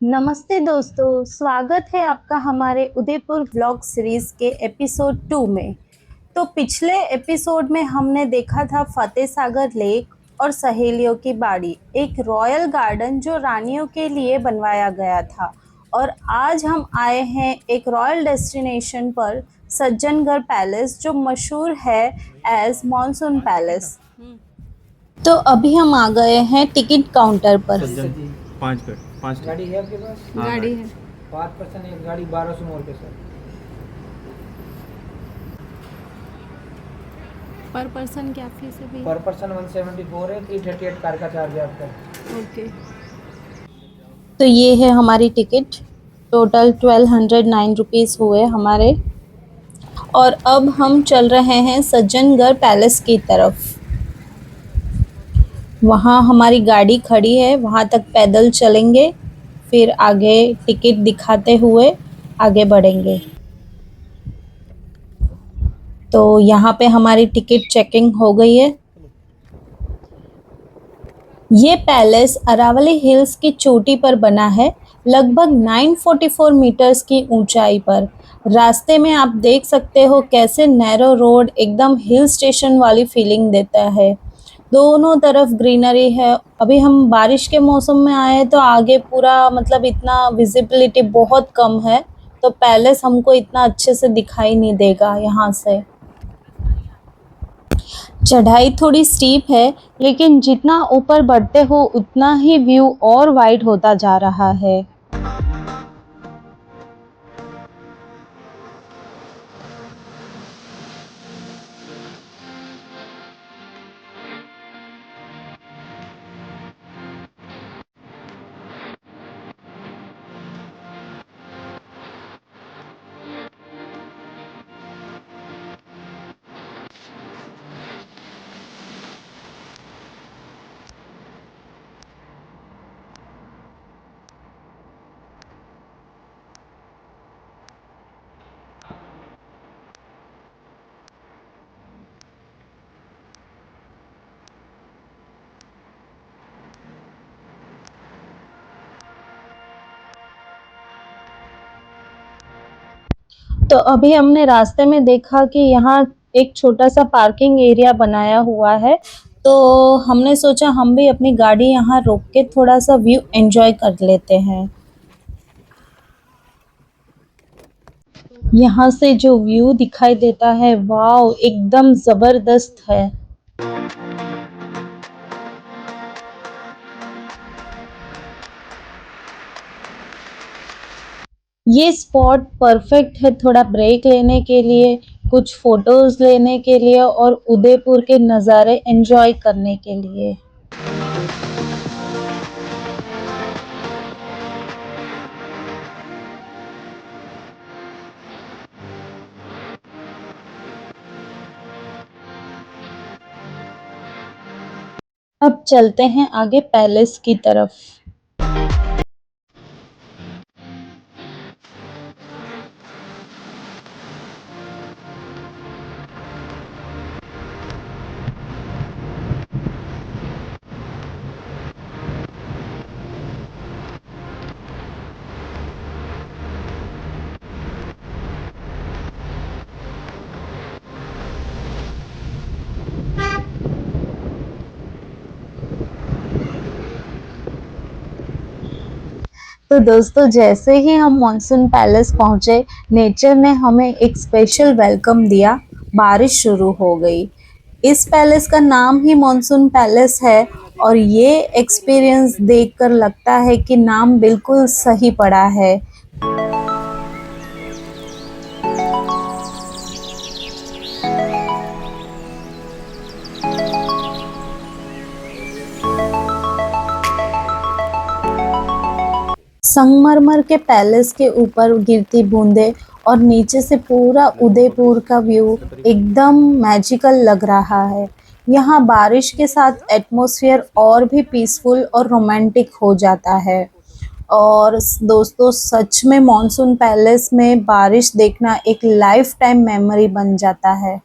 नमस्ते दोस्तों, स्वागत है आपका हमारे उदयपुर व्लॉग सीरीज के एपिसोड 2 में। तो पिछले एपिसोड में हमने देखा था फतेह सागर लेक और सहेलियों की बाड़ी, एक रॉयल गार्डन जो रानियों के लिए बनवाया गया था। और आज हम आए हैं एक रॉयल डेस्टिनेशन पर, सज्जनगढ़ पैलेस, जो मशहूर है एज मॉनसून पैलेस। तो अभी हम आ गए हैं टिकट काउंटर पर। सज्जन 5 पे 5 गाड़ी है आपके पास? हाँ, गाड़ी है। 5% एक गाड़ी 1200 मोड़ के सर। पर पर्सन क्या फीस है भैया? पर पर्सन 174 है, 338 कार का चार्ज है आपका। ओके। तो ये है हमारी टिकट, टोटल 1209 रुपीज़ हुए हमारे। और अब हम चल रहे हैं सज्जनगढ़ पैलेस की तरफ। वहाँ हमारी गाड़ी खड़ी है, वहाँ तक पैदल चलेंगे, फिर आगे टिकट दिखाते हुए आगे बढ़ेंगे। तो यहाँ पे हमारी टिकट चेकिंग हो गई है। ये पैलेस अरावली हिल्स की चोटी पर बना है, लगभग 944 मीटर्स की ऊंचाई पर। रास्ते में आप देख सकते हो कैसे नैरो रोड एकदम हिल स्टेशन वाली फीलिंग देता है। दोनों तरफ ग्रीनरी है। अभी हम बारिश के मौसम में आए तो आगे पूरा मतलब इतना विजिबिलिटी बहुत कम है, तो पैलेस हमको इतना अच्छे से दिखाई नहीं देगा यहाँ से। चढ़ाई थोड़ी स्टीप है, लेकिन जितना ऊपर बढ़ते हो उतना ही व्यू और वाइड होता जा रहा है। तो अभी हमने रास्ते में देखा कि यहाँ एक छोटा सा पार्किंग एरिया बनाया हुआ है, तो हमने सोचा हम भी अपनी गाड़ी यहाँ रोक के थोड़ा सा व्यू एंजॉय कर लेते हैं। यहाँ से जो व्यू दिखाई देता है, वाव, एकदम जबरदस्त है। ये स्पॉट परफेक्ट है थोड़ा ब्रेक लेने के लिए, कुछ फोटोज लेने के लिए और उदयपुर के नज़ारे एंजॉय करने के लिए। अब चलते हैं आगे पैलेस की तरफ। तो दोस्तों, जैसे ही हम मॉनसून पैलेस पहुंचे, नेचर ने हमें एक स्पेशल वेलकम दिया। बारिश शुरू हो गई। इस पैलेस का नाम ही मॉनसून पैलेस है, और ये एक्सपीरियंस देखकर लगता है कि नाम बिल्कुल सही पड़ा है। संगमरमर के पैलेस के ऊपर गिरती बूंदें और नीचे से पूरा उदयपुर का व्यू एकदम मैजिकल लग रहा है। यहाँ बारिश के साथ एटमॉस्फेयर और भी पीसफुल और रोमांटिक हो जाता है। और दोस्तों, सच में मॉनसून पैलेस में बारिश देखना एक लाइफ टाइम मेमोरी बन जाता है।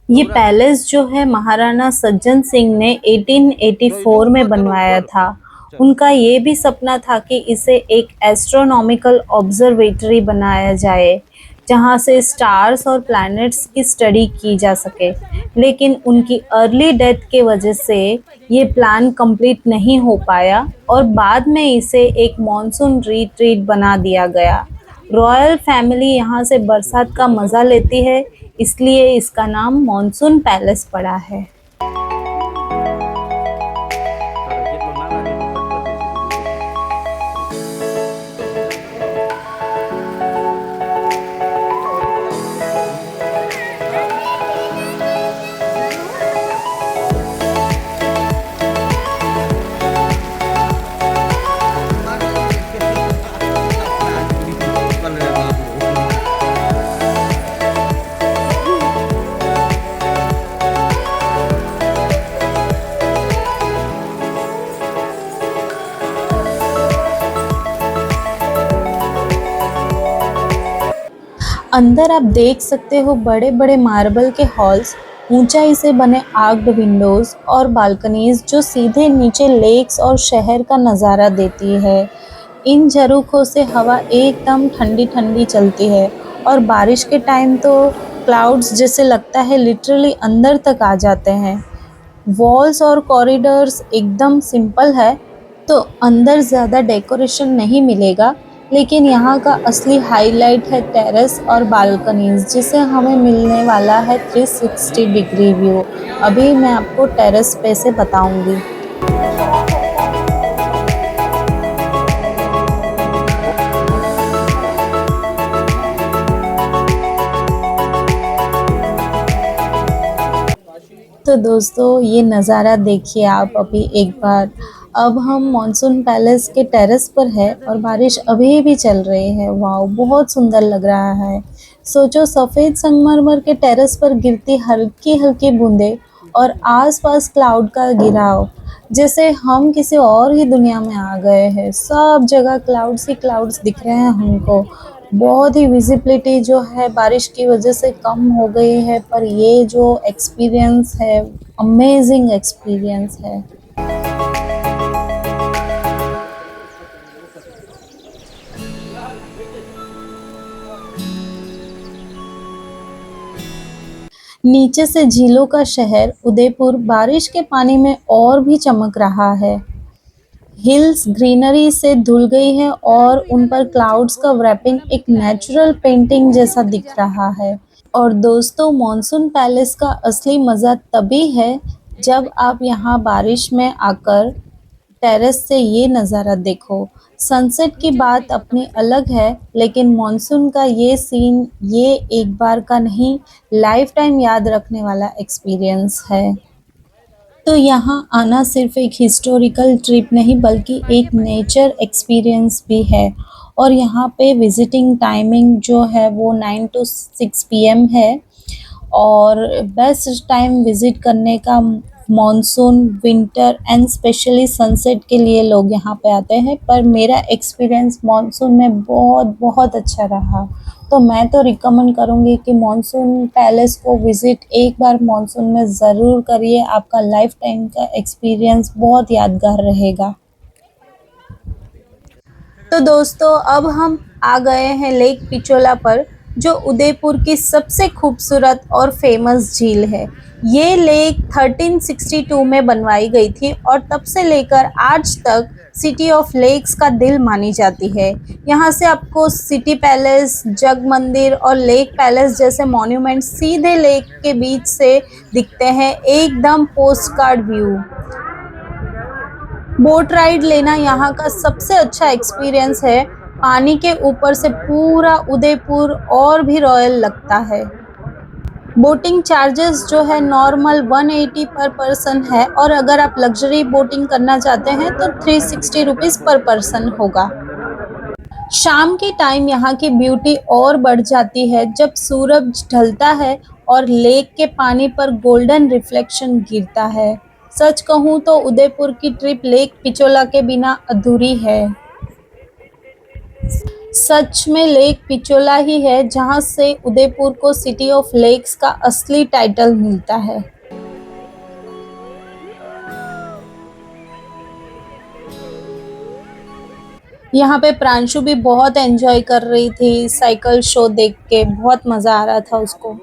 ये पैलेस जो है महाराणा सज्जन सिंह ने 1884 में बनवाया था। उनका ये भी सपना था कि इसे एक एस्ट्रोनॉमिकल ऑब्जर्वेटरी बनाया जाए, जहां से स्टार्स और प्लैनेट्स की स्टडी की जा सके। लेकिन उनकी अर्ली डेथ के वजह से ये प्लान कंप्लीट नहीं हो पाया और बाद में इसे एक मॉनसून रिट्रीट बना दिया गया। रॉयल फैमिली यहाँ से बरसात का मज़ा लेती है, इसलिए इसका नाम मॉनसून पैलेस पड़ा है। अंदर आप देख सकते हो बड़े बड़े मार्बल के हॉल्स, ऊंचाई से बने आर्क्ड विंडोज़ और बालकनीज जो सीधे नीचे लेक्स और शहर का नज़ारा देती है। इन झरोखों से हवा एकदम ठंडी ठंडी चलती है और बारिश के टाइम तो क्लाउड्स जैसे लगता है लिटरली अंदर तक आ जाते हैं। वॉल्स और कॉरिडोर्स एकदम सिंपल है, तो अंदर ज़्यादा डेकोरेशन नहीं मिलेगा, लेकिन यहाँ का असली हाईलाइट है टेरेस और बालकनीज, जिसे हमें मिलने वाला है 360 डिग्री व्यू। अभी मैं आपको टेरेस पे से बताऊंगी। तो दोस्तों ये नज़ारा देखिए आप अभी एक बार। अब हम मॉनसून पैलेस के टेरेस पर है और बारिश अभी भी चल रही है। वाह, बहुत सुंदर लग रहा है। सोचो, सफ़ेद संगमरमर के टेरेस पर गिरती हल्की हल्की बूंदें और आसपास क्लाउड का गिराव, जैसे हम किसी और ही दुनिया में आ गए हैं। सब जगह क्लाउड्स ही क्लाउड्स दिख रहे हैं हमको। बहुत ही विजिबिलिटी जो है बारिश की वजह से कम हो गई है, पर ये जो एक्सपीरियंस है, अमेजिंग एक्सपीरियंस है। नीचे से झीलों का शहर उदयपुर बारिश के पानी में और भी चमक रहा है। हिल्स ग्रीनरी से धुल गई है और उन पर क्लाउड्स का रैपिंग एक नेचुरल पेंटिंग जैसा दिख रहा है। और दोस्तों, मॉनसून पैलेस का असली मज़ा तभी है जब आप यहाँ बारिश में आकर टेरेस से ये नज़ारा देखो। सनसेट की बात अपनी अलग है, लेकिन मॉनसून का ये सीन ये एक बार का नहीं, लाइफ टाइम याद रखने वाला एक्सपीरियंस है। तो यहाँ आना सिर्फ एक हिस्टोरिकल ट्रिप नहीं, बल्कि एक नेचर एक्सपीरियंस भी है। और यहाँ पे विजिटिंग टाइमिंग जो है वो 9 to 6 PM है और बेस्ट टाइम विज़िट करने का monsoon, winter and specially sunset के लिए लोग यहाँ पे आते हैं। पर मेरा एक्सपीरियंस मॉनसून में बहुत बहुत अच्छा रहा, तो मैं तो रिकमेंड करूँगी कि मॉनसून पैलेस को विज़िट एक बार मॉनसून में ज़रूर करिए। आपका लाइफ टाइम का एक्सपीरियंस बहुत यादगार रहेगा। तो दोस्तों, अब हम आ गए हैं लेक पिचोला पर, जो उदयपुर की सबसे खूबसूरत और फेमस झील है। ये लेक 1362 में बनवाई गई थी और तब से लेकर आज तक सिटी ऑफ लेक्स का दिल मानी जाती है। यहाँ से आपको सिटी पैलेस, जग मंदिर और लेक पैलेस जैसे मॉन्यूमेंट सीधे लेक के बीच से दिखते हैं, एकदम post card view. Boat ride लेना यहाँ का सबसे अच्छा एक्सपीरियंस है। पानी के ऊपर से पूरा उदयपुर और भी रॉयल लगता है। बोटिंग चार्जेस जो है नॉर्मल 180 पर पर्सन है, और अगर आप लग्जरी बोटिंग करना चाहते हैं तो 360 रुपीज़ पर पर्सन होगा। शाम के टाइम यहाँ की ब्यूटी और बढ़ जाती है जब सूरज ढलता है और लेक के पानी पर गोल्डन रिफ्लेक्शन गिरता है। सच कहूँ तो उदयपुर की ट्रिप लेक पिचोला के बिना अधूरी है। सच में लेक पिचोला ही है जहां से उदयपुर को सिटी ऑफ लेक्स का असली टाइटल मिलता है। यहाँ पे प्रांशु भी बहुत एंजॉय कर रही थी, साइकिल शो देख के बहुत मजा आ रहा था उसको।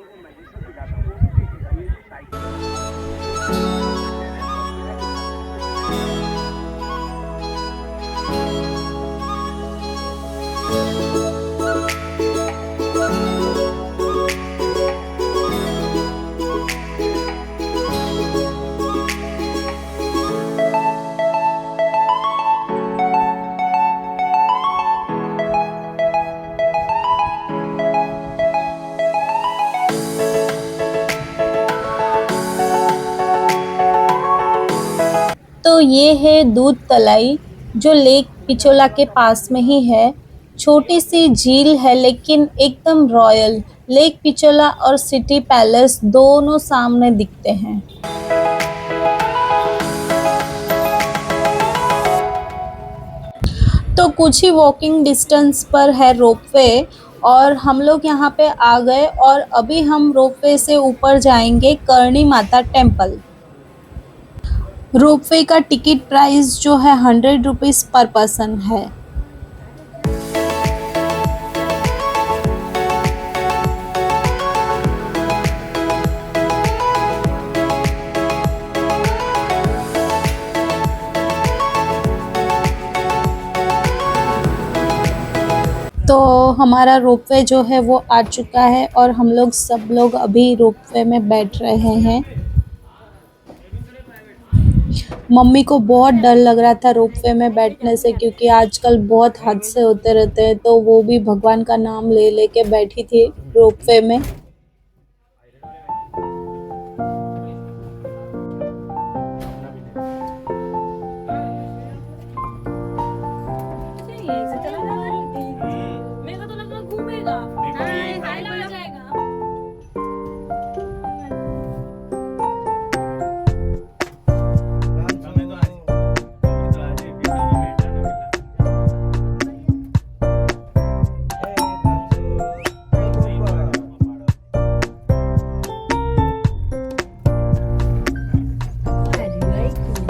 तो ये है दूध तलाई जो लेक पिचोला के पास में ही है। छोटी सी झील है लेकिन एकदम रॉयल। लेक पिचोला और सिटी पैलेस दोनों सामने दिखते हैं। तो कुछ ही वॉकिंग डिस्टेंस पर है रोपवे और हम लोग यहाँ पे आ गए और अभी हम रोपवे से ऊपर जाएंगे करणी माता टेम्पल। रोपवे का टिकट प्राइस जो है 100 रुपीज़ पर पर्सन है। तो हमारा रोपवे जो है वो आ चुका है और हम लोग सब लोग अभी रोपवे में बैठ रहे हैं। मम्मी को बहुत डर लग रहा था रोपवे में बैठने से क्योंकि आजकल बहुत हादसे होते रहते हैं, तो वो भी भगवान का नाम ले लेके बैठी थी रोपवे में। मेरे को तो लगा घूमेगा, नहीं खाएगा हो जाएगा।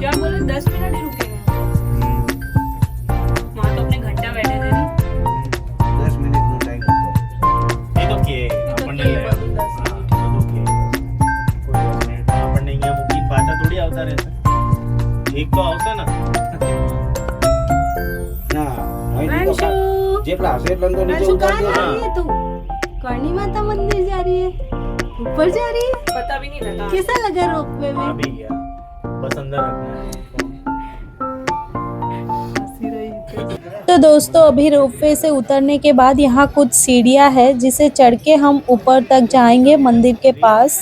क्या बोले 10 मिनट ही रुकेंगे। वहाँ तो अपने घंटा बैठे थे नहीं। 10 मिनिट નો ટાઈમ એ તો કે આપણને કે બધું 10 હા, એ તો કે કોઈ 10 મિનિટ આપણને અહીંયા મૂકીને પાછા થોડી આવતા રહેશે. એક તો આવશે ને. ના અહીંથી તો જેટલા હશે એટલા તો નીચે ઉતારી દો. हाँ। तू करणी माता मंदिर जा रही है, ऊपर जा रही है। पता भी नहीं लगा। कैसा लगा रोपवे में? आ भी गया. बस अंदर रखना है. तो दोस्तों अभी रोपवे से उतरने के बाद यहाँ कुछ सीढ़ियाँ है जिसे चढ़ के हम ऊपर तक जाएंगे मंदिर के पास।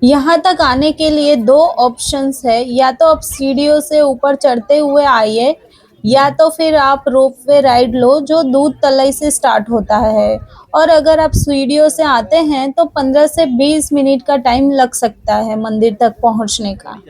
यहाँ तक आने के लिए दो ऑप्शंस है, या तो आप सीढ़ियों से ऊपर चढ़ते हुए आइए या तो फिर आप रोपवे राइड लो जो दूध तलाई से स्टार्ट होता है। और अगर आप सीढ़ियों से आते हैं तो 15 से 20 मिनट का टाइम लग सकता है मंदिर तक पहुँचने का।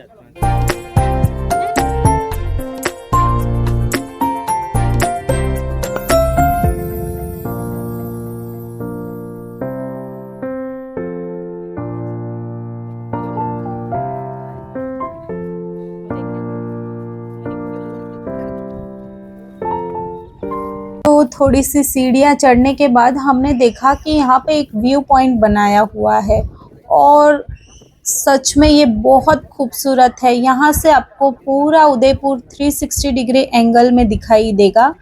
तो थोड़ी सी सीढ़ियाँ चढ़ने के बाद हमने देखा कि यहाँ पे एक व्यू पॉइंट बनाया हुआ है और सच में ये बहुत खूबसूरत है। यहाँ से आपको पूरा उदयपुर 360 डिग्री एंगल में दिखाई देगा।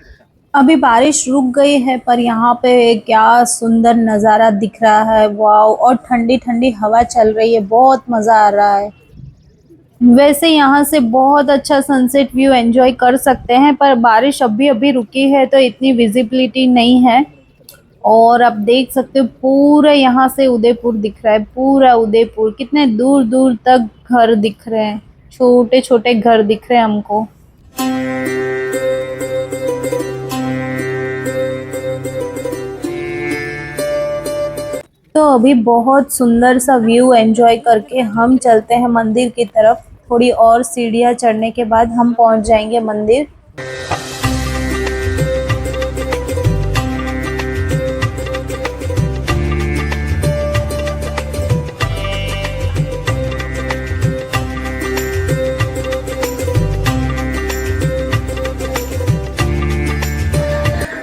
अभी बारिश रुक गई है पर यहाँ पे क्या सुंदर नज़ारा दिख रहा है, वाव। और ठंडी ठंडी हवा चल रही है, बहुत मज़ा आ रहा है। वैसे यहाँ से बहुत अच्छा सनसेट व्यू एंजॉय कर सकते हैं, पर बारिश अभी अभी रुकी है तो इतनी विजिबिलिटी नहीं है। और आप देख सकते हो पूरा यहाँ से उदयपुर दिख रहा है, पूरा उदयपुर। कितने दूर दूर तक घर दिख रहे हैं, छोटे छोटे घर दिख रहे हैं हमको। तो अभी बहुत सुंदर सा व्यू एंजॉय करके हम चलते हैं मंदिर की तरफ। थोड़ी और सीढ़ियाँ चढ़ने के बाद हम पहुंच जाएंगे मंदिर।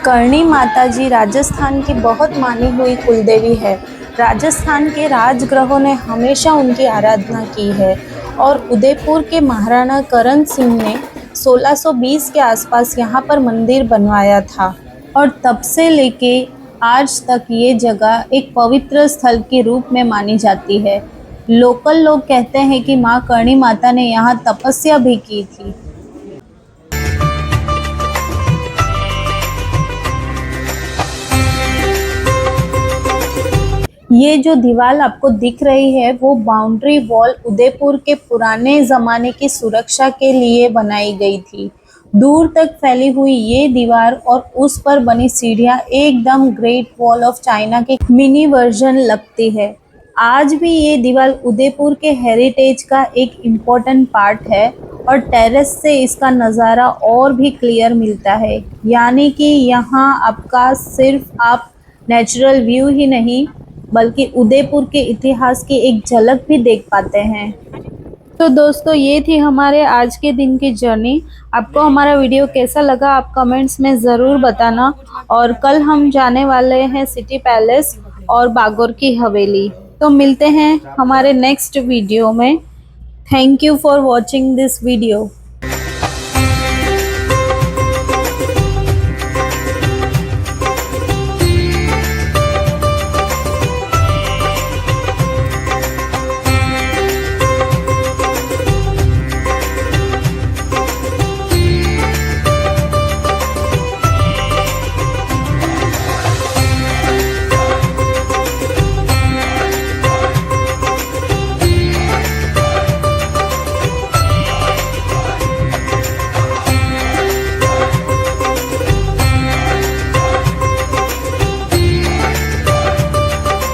करणी माता जी राजस्थान की बहुत मानी हुई कुलदेवी है। राजस्थान के राजगृहों ने हमेशा उनकी आराधना की है और उदयपुर के महाराणा करण सिंह ने 1620 के आसपास यहाँ पर मंदिर बनवाया था और तब से लेके आज तक ये जगह एक पवित्र स्थल के रूप में मानी जाती है। लोकल लोग कहते हैं कि माँ करणी माता ने यहाँ तपस्या भी की थी। ये जो दीवार आपको दिख रही है वो बाउंड्री वॉल उदयपुर के पुराने ज़माने की सुरक्षा के लिए बनाई गई थी। दूर तक फैली हुई ये दीवार और उस पर बनी सीढ़ियाँ एकदम ग्रेट वॉल ऑफ चाइना के मिनी वर्जन लगती है। आज भी ये दीवार उदयपुर के हेरिटेज का एक इम्पोर्टेंट पार्ट है और टेरेस से इसका नज़ारा और भी क्लियर मिलता है। यानी कि यहाँ आपका सिर्फ आप नेचुरल व्यू ही नहीं बल्कि उदयपुर के इतिहास की एक झलक भी देख पाते हैं। तो दोस्तों ये थी हमारे आज के दिन की जर्नी। आपको हमारा वीडियो कैसा लगा आप कमेंट्स में ज़रूर बताना। और कल हम जाने वाले हैं सिटी पैलेस और बागौर की हवेली। तो मिलते हैं हमारे नेक्स्ट वीडियो में। Thank you for watching this video.